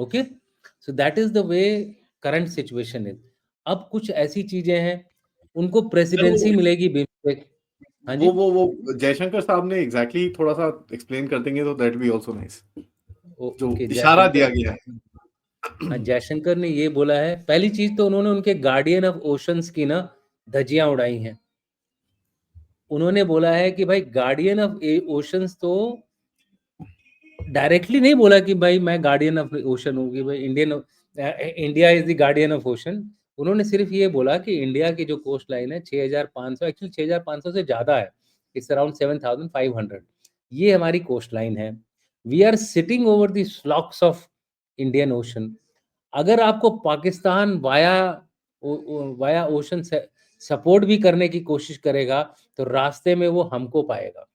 Okay, so that is the way current situation is. अब कुछ ऐसी चीजें हैं, उनको प्रेसिडेंसी मिलेगी बिम्स्टेक। हाँ जी, वो जयशंकर साहब ने एग्जैक्टली थोड़ा सा एक्सप्लेन कर देंगे तो दैट बी आल्सो नाइस, जो ओके, इशारा दिया जयशंकर। गया है। हाँ, जयशंकर ने ये बोला है, पहली चीज तो उन्होंने उनके गार्डियन ऑफ ओशंस की ना धज्जियां उड़ाई हैं। उन्होंने बोला है कि भाई गार्डियन ऑफ ओशंस तो डायरेक्टली नहीं बोला कि भाई मैं गार्डियन ऑफ ओशन हूँ, कि भाई India is the guardian of ocean. उन्होंने सिर्फ ये बोला कि इंडिया की जो कोस्ट लाइन है 6500, एक्चुअली 6500 से ज़्यादा है, इट्स अराउंड 7500, ये हमारी कोस्ट लाइन है। We are sitting over the slots of Indian Ocean. अगर आपको पाकिस्तान वाया वाया ओशन से सपोर्ट भी करने की कोशिश करेगा तो रास्ते में वो हमको पाएगा।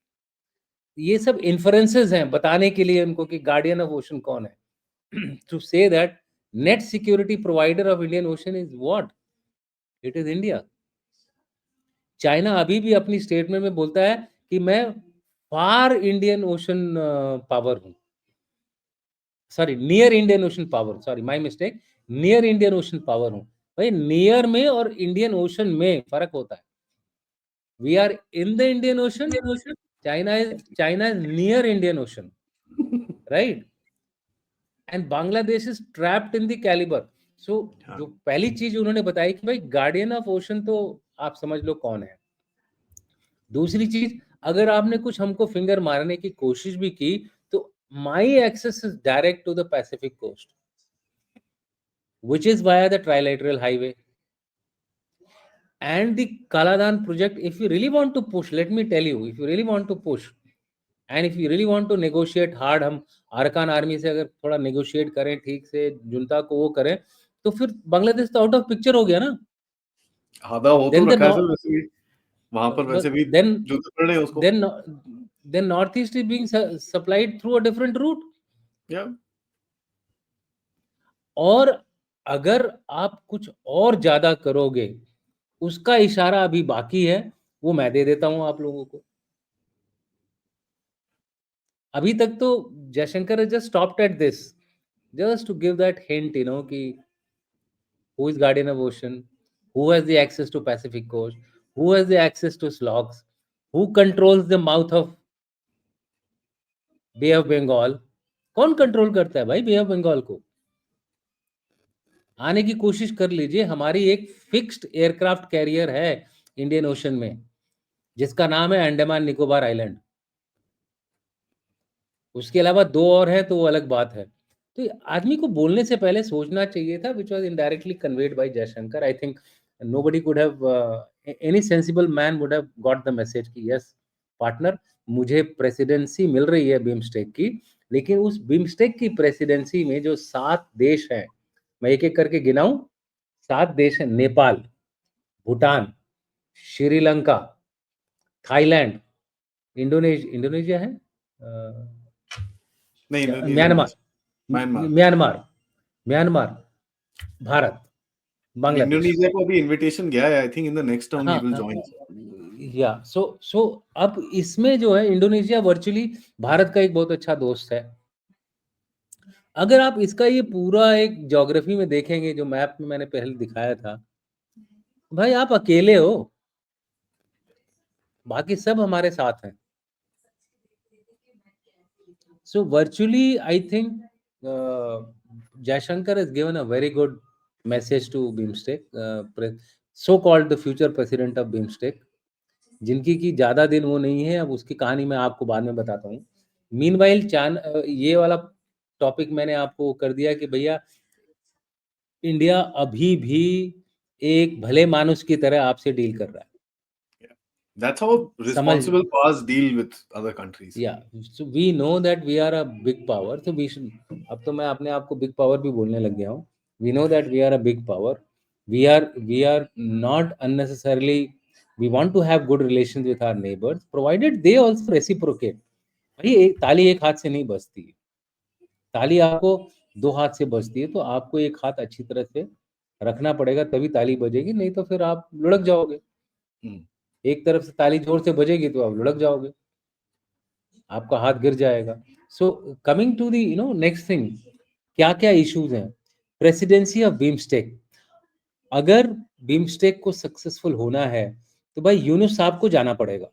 ये सब इन्फरेंसेस हैं बताने के लिए उनको कि गार्डियन ऑफ ओशन कौन है। To say that net security provider of Indian Ocean is what, it is India. China अभी भी अपनी स्टेटमेंट में बोलता है कि मैं फार इंडियन ओशन पावर हूं, sorry near Indian Ocean power, sorry my mistake, near Indian Ocean power हूं। भाई नियर में और इंडियन ओशन में फर्क होता है। We are in the Indian Ocean, China is near Indian Ocean, right, and Bangladesh is trapped in the calibre. So जो पहली चीज उन्होंने बताई कि भाई गार्डियन ऑफ ओशन तो आप समझ लो कौन है। दूसरी चीज, अगर आपने कुछ हमको फिंगर मारने की कोशिश भी की तो my access is direct to the Pacific coast which is via the trilateral highway and the Kaladan project. If you really want to push, let me tell you, if you really want to push and if you really want to negotiate hard, हम अरकान army से अगर थोड़ा negotiate करें ठीक से, जुनता को वो करें, तो फिर बांग्लादेश तो आउट ऑफ पिक्चर हो गया ना। आधा हो तो then the रखा है सर, no- वैसे भी वहां पर वैसे भी then जो पड़ रहे हैं उसको। then then northeast is being supplied through a different route। या और अगर आप कुछ और ज्यादा करोगे, उसका इशारा अभी बाकी है, वो मैं दे देता हूं आप लोगों को। अभी तक तो Jaishankar just stopped at this, just to give that hint, कि who is guardian of ocean, who has the access to Pacific coast, who has the access to slogs, who controls the mouth of Bay of Bengal. कौन control करता है भाई बे of Bengal को? आने की कोशिश कर लीजिए, हमारी एक फिक्स्ड एयरक्राफ्ट कैरियर है इंडियन ओशन में, जिसका नाम है अंडमान निकोबार आइलैंड। उसके अलावा दो और है तो वो अलग बात है। तो आदमी को बोलने से पहले सोचना चाहिए था, which was indirectly conveyed bye Jaishankar. I think nobody could have any sensible man would have got the message कि यस पार्टनर, मुझे प्रेसिडेंसी मिल रही है बिम्स्टेक की, लेकिन उस बिम्स्टेक की प्रेसिडेंसी में जो 7 देश हैं, मैं एक एक करके गिनाऊं, 7 देश हैं, नेपाल, भूटान, श्रीलंका, थाईलैंड, इंडोनेशिया है, नहीं, Myanmar, Myanmar. Myanmar, Myanmar, Bharat, Bangladesh. Indonesia को अभी इनविटेशन गया है, I think in the next term ही हाँ, विल जॉइन। या सो अब इसमें जो है इंडोनेशिया वर्चुअली भारत का एक बहुत अच्छा दोस्त है। अगर आप इसका ये पूरा एक ज्योग्राफी में देखेंगे, जो मैप में मैंने पहले दिखाया था, भाई आप अकेले हो, बाकी सब हमारे साथ हैं। So virtually I think Jaishankar has given a very good message to BIMSTEC, so called the future president of BIMSTEC, जिनकी की ज्यादा दिन वो नहीं है। अब उसकी कहानी मैं आपको बाद में बताता हूँ। मीनवाइल ये वाला टॉपिक मैंने आपको कर दिया कि भैया इंडिया अभी भी एक भले मानुष की तरह आपसे डील कर रहा है। That's how responsible powers deal with other countries. Yeah, so we know that we are a big power, so we should, अब तो मैं अपने आप को बिग पावर भी बोलने लग गया हूँ। We know that we are a big power. We are not unnecessarily, we want to have good relations with our neighbors provided they also reciprocate। भाई एक ताली एक हाथ से नहीं बजती है, ताली आपको 2 हाथ से बजती है, तो आपको एक हाथ अच्छी तरह से रखना पड़ेगा, तभी ताली बजेगी, नहीं तो फिर आप लुढ़क जाओगे। एक तरफ से ताली जोर से बजेगी तो आप लुढ़क जाओगे, आपका हाथ गिर जाएगा। So coming to the next thing क्या क्या इश्यूज हैं। प्रेसिडेंसी ऑफ बीमस्टेक, अगर बीमस्टेक को सक्सेसफुल होना है तो भाई यूनुस साहब को जाना पड़ेगा,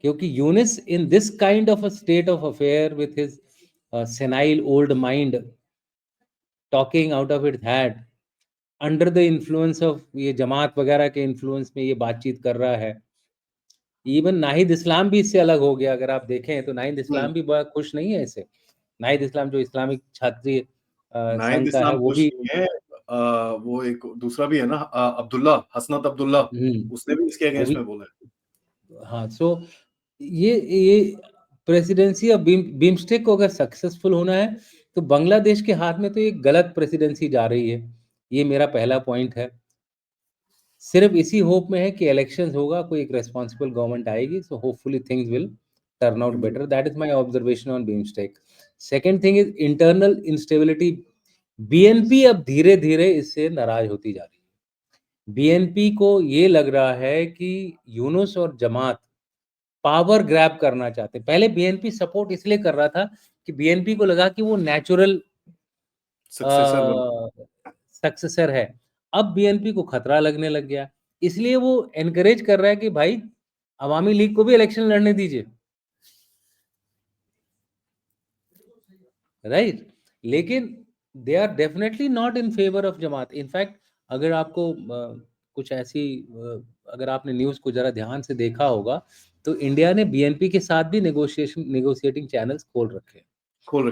क्योंकि Yunus in this kind of a state of affair with his senile old mind talking out of it had, under the influence of ये जमात वगैरह के इन्फ्लुएंस में ये बातचीत कर रहा है। इवन नाहिद इस्लाम भी इससे अलग हो गया, अगर आप देखें तो नाहिद इस्लाम भी बड़ा खुश नहीं है इससे। नाहिद इस्लाम जो इस्लामिक छात्री नाहिद संघ का है इस्लाम वो खुश भी। नहीं है। वो एक दूसरा भी है ना, अब्दुल्ला, हसनत अब्दुल्ला, उसने भी इसके वो अगेंस्ट भी। में बोला है। हाँ, सो ये प्रेसिडेंसी ऑफ बीमस्टेक को अगर सक्सेसफुल होना है तो बांग्लादेश के हाथ में तो एक गलत प्रेसिडेंसी जा रही है। ये मेरा पहला पॉइंट है। सिर्फ इसी होप में है कि इलेक्शंस होगा, कोई एक रेस्पॉन्सिबल गवर्नमेंट आएगी, so hopefully things will turn out better. That is my observation on BIMSTEC. Second thing is internal instability. BNP अब धीरे धीरे इससे नाराज होती जा रही है। बीएनपी को ये लग रहा है कि यूनुस और जमात पावर ग्रैब करना चाहते। पहले बीएनपी सपोर्ट इसलिए कर रहा था कि बीएनपी को लगा कि वो नेचुरल सक्सेसर बन। सक्सेसर है। अब बीएनपी को खतरा लगने लग गया, इसलिए वो एनकरेज कर रहा है कि भाई अवामी लीग को भी इलेक्शन लड़ने दीजिए, राइट। लेकिन they are definitely not in favour of Jamaat. In fact अगर आपको कुछ ऐसी अगर आपने न्यूज़ को जरा ध्यान से देखा होगा तो इंडिया ने बीएनपी के साथ भी नेगोशिएटिंग चैनल्स खोल रखे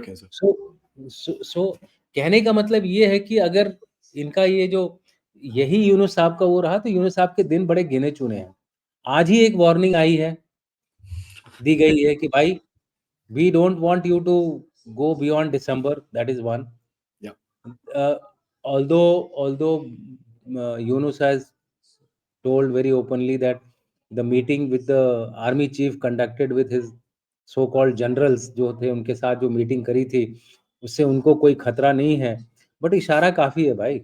हैं सर। सो कहने का मतलब ये है कि अगर इनका ये जो यही यूनुस साहब का वो रहा तो यूनुस साहब के दिन बड़े गिने चुने हैं। आज ही एक वार्निंग आई है, दी गई है कि भाई we don't want you to go beyond December. That is one. Yeah. Although Yunus has told very openly that the meeting with the army chief conducted with his so-called generals जो थे उनके साथ जो मीटिंग करी थी उससे उनको कोई खतरा नहीं है, बट इशारा काफी है भाई,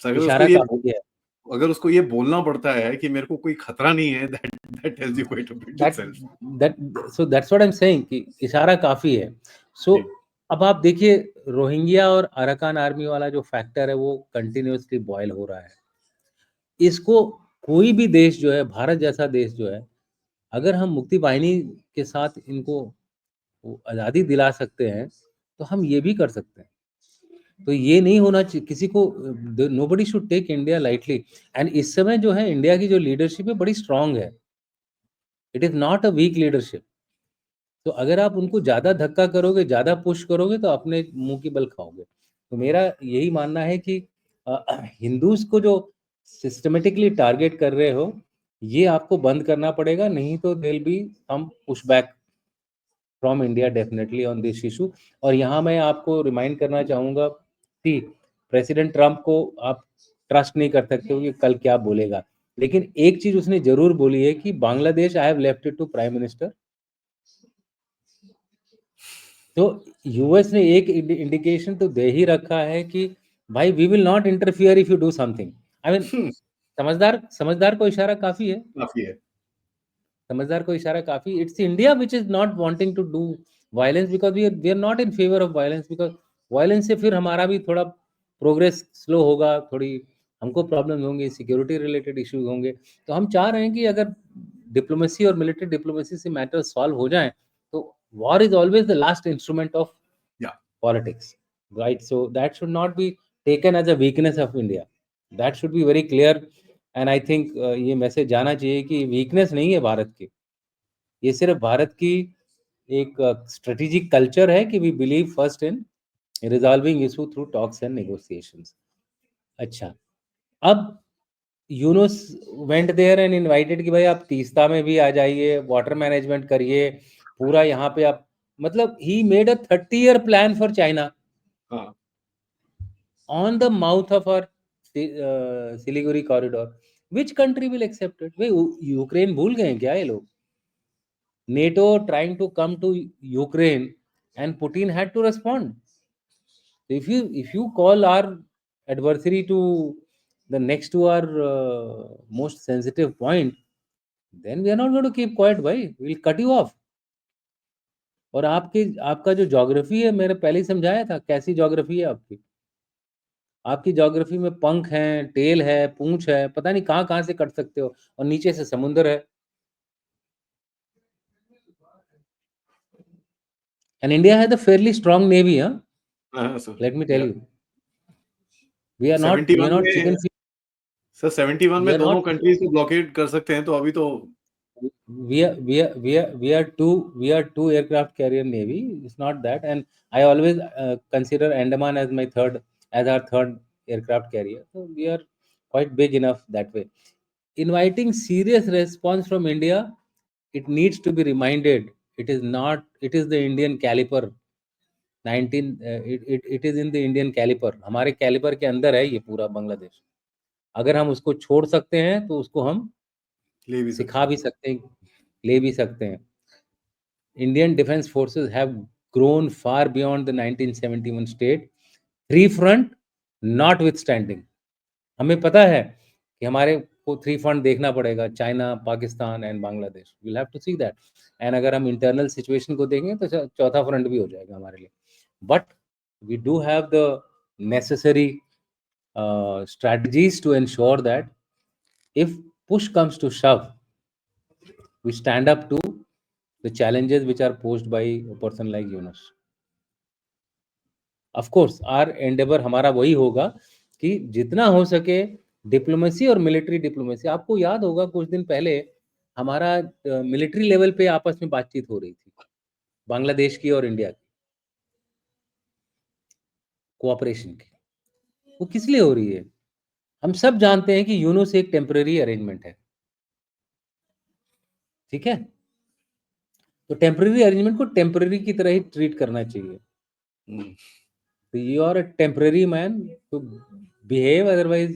सर, अगर उसको इशारा ये काफी है। अगर उसको ये बोलना पड़ता है कि मेरे को कोई खतरा नहीं है, that tells you quite a bit that itself. That so that's what I am saying कि इशारा काफी है। सो जी। अब आप देखिए रोहिंग्या और अराकान आर्मी वाला जो फैक्टर है वो कंटिन्यूअसली बॉयल हो रहा है। इसको कोई भी देश जो है, भारत जैसा देश जो है, अगर हम मुक्ति वाहिनी के साथ इनको वो आज़ादी दिला सकते हैं तो हम ये भी कर सकते हैं। तो ये नहीं होना चाहिए किसी को, nobody should take India lightly. And इस समय जो है इंडिया की जो लीडरशिप है बड़ी स्ट्रांग है, it is not a weak leadership. तो अगर आप उनको ज़्यादा धक्का करोगे, ज़्यादा पुश करोगे तो अपने मुंह की बल खाओगे। तो मेरा यही मानना है कि हिंदूज को जो सिस्टमेटिकली टारगेट कर रहे हो ये आपको बंद करना पड़ेगा, नहीं तो there will be some push back from India definitely on this issue. और यहाँ मैं आपको रिमाइंड करना चाहूँगा कि प्रेसिडेंट ट्रंप को आप ट्रस्ट नहीं कर सकते हो कि कल क्या बोलेगा, लेकिन एक चीज उसने जरूर बोली है कि Bangladesh I have left it to prime minister. तो यूएस ने एक इंडिकेशन तो दे ही रखा है कि भाई we will not interfere if you do something. I mean समझदार समझदार को इशारा काफी है, काफी है। समझदार को इशारा काफी। It's India which is not wanting to do violence because we are not in favour of violence, because violence से फिर हमारा भी थोड़ा प्रोग्रेस स्लो होगा, थोड़ी हमको प्रॉब्लम होंगी, सिक्योरिटी रिलेटेड इश्यूज होंगे। तो हम चाह रहे हैं कि अगर डिप्लोमेसी और मिलिट्री डिप्लोमेसी से मैटर सॉल्व हो जाए तो war is always the last instrument of Yeah. politics, right? So that should not be taken as a weakness of India. That should be very clear. And I think ये message जाना चाहिए कि weakness नहीं है भारत की, ये सिर्फ भारत की एक स्ट्रेटेजिक कल्चर है कि we believe first in resolving issue through talks and negotiations. अच्छा, अब Yunus went there and invited कि भाई आप तीस्ता में भी आ जाइए, वाटर मैनेजमेंट करिए पूरा यहाँ पे आप, मतलब ही made a 30-year plan for China हाँ। On the mouth of our Siliguri corridor. Which country will accept it? भाई यूक्रेन भूल गए हैं क्या ये लोग? NATO trying to come to Ukraine and Putin had to respond. If you call our adversary to the next to our most sensitive point, then we are not going to keep quiet. Why? We'll cut you off. और आपका जो geography है, मैंने पहले ही समझाया था कैसी geography है आपकी। आपकी ज्योग्राफी में पंख हैं, टेल है, पूंछ है, पता नहीं कहाँ-कहाँ से कट सकते हो, और नीचे से समुद्र है। And India has a fairly strong navy, huh? हाँ सर, Let me tell या you. We are not 71 chicken में feed. सर 71 We में are दोनों not. कंट्रीज को ब्लॉकेड कर सकते हैं, तो अभी तो We are two aircraft carrier navy. It's not that, and I always consider Andaman as our third aircraft carrier. So we are quite big enough that way. Inviting serious response from India, it needs to be reminded. It is not. It is the Indian caliper. 19. It is in the Indian caliper. हमारे caliper के अंदर है ये पूरा बांग्लादेश. अगर हम उसको छोड़ सकते हैं तो उसको हम ले भी सकते सिखा हैं। भी सकते हैं, ले भी सकते हैं. Indian defense forces have grown far beyond the 1971 state. Three front notwithstanding. हमें पता है कि हमारे को थ्री फ्रंट देखना पड़ेगा, China, Pakistan and Bangladesh. Will have to see that. And अगर हम इंटरनल सिचुएशन को देखें तो चौथा फ्रंट भी हो जाएगा हमारे लिए. But we do have the necessary strategies to ensure that if push comes to shove, we stand up to the challenges which are posed by a person like Yunus. Of course, our endeavor हमारा वही होगा कि जितना हो सके diplomacy और military diplomacy. आपको याद होगा कुछ दिन पहले हमारा मिलिट्री लेवल पे आपस में बातचीत हो रही थी, बांग्लादेश की और इंडिया की कोऑपरेशन की. वो किस लिए हो रही है? हम सब जानते हैं कि यूनूस एक टेम्पररी अरेंजमेंट है, ठीक है? तो टेम्पररी अरेंजमेंट को टेम्पररी की तरह ही ट्रीट करना चाहिए. So you are a temporary man to behave, otherwise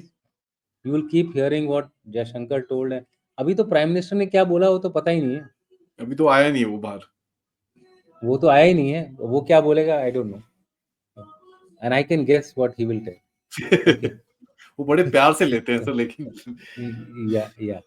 you will keep hearing what Jaishankar told. है. अभी तो प्राइम मिनिस्टर ने क्या बोला वो तो पता ही नहीं है. अभी तो आया नहीं है वो बाहर। वो तो आया ही नहीं है. वो क्या बोलेगा I don't know. And I can guess what he will tell. Okay. वो बड़े प्यार से लेते हैं सर, लेकिन या